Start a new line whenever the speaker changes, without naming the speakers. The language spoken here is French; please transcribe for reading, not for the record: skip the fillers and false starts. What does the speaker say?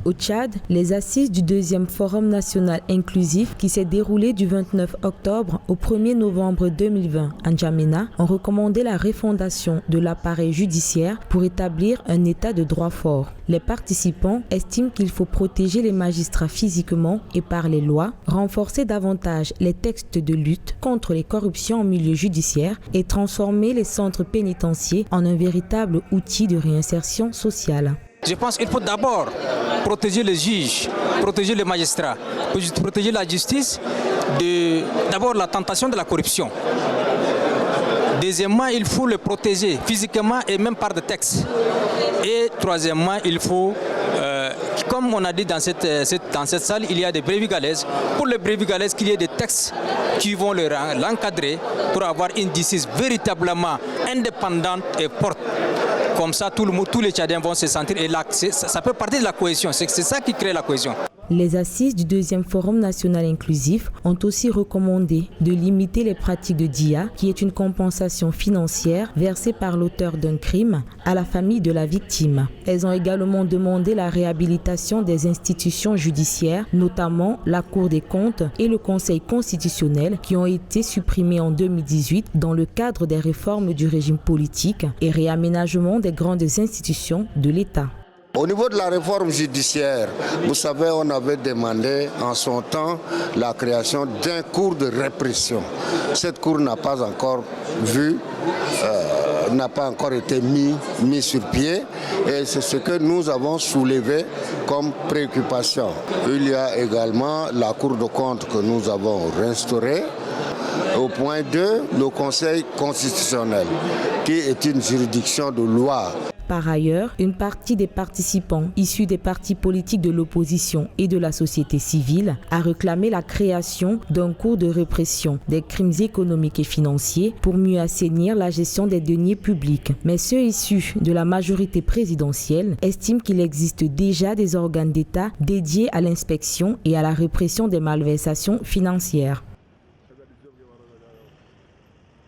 Au Tchad, les assises du 2e Forum national inclusif qui s'est déroulé du 29 octobre au 1er novembre 2020 à N'Djamena ont recommandé la refondation de l'appareil judiciaire pour établir un état de droit fort. Les participants estiment qu'il faut protéger les magistrats physiquement et par les lois, renforcer davantage les textes de lutte contre les corruptions en milieu judiciaire et transformer les centres pénitentiaires en un véritable outil de réinsertion sociale.
Je pense qu'il faut d'abord protéger les juges, protéger les magistrats, protéger la justice d'abord la tentation de la corruption. Deuxièmement, il faut le protéger physiquement et même par des textes. Et troisièmement, il faut, comme on a dit dans cette salle, il y a des brebis galaises. Pour les brebis galaises, qu'il y ait des textes qui vont l'encadrer pour avoir une justice véritablement indépendante et forte. Comme ça, tous les Tchadiens vont se sentir, et là, ça peut partir de la cohésion, c'est ça qui crée la cohésion.
Les assises du 2e Forum national inclusif ont aussi recommandé de limiter les pratiques de DIA, qui est une compensation financière versée par l'auteur d'un crime à la famille de la victime. Elles ont également demandé la réhabilitation des institutions judiciaires, notamment la Cour des comptes et le Conseil constitutionnel, qui ont été supprimés en 2018 dans le cadre des réformes du régime politique et réaménagement des grandes institutions de l'État.
Au niveau de la réforme judiciaire, vous savez, on avait demandé en son temps la création d'un cour de répression. Cette cour n'a pas encore été mis sur pied, et c'est ce que nous avons soulevé comme préoccupation. Il y a également la Cour de comptes que nous avons restaurée. Au point 2, le Conseil constitutionnel, qui est une juridiction de loi.
Par ailleurs, une partie des participants issus des partis politiques de l'opposition et de la société civile a réclamé la création d'un cours de répression des crimes économiques et financiers pour mieux assainir la gestion des deniers publics. Mais ceux issus de la majorité présidentielle estiment qu'il existe déjà des organes d'État dédiés à l'inspection et à la répression des malversations financières.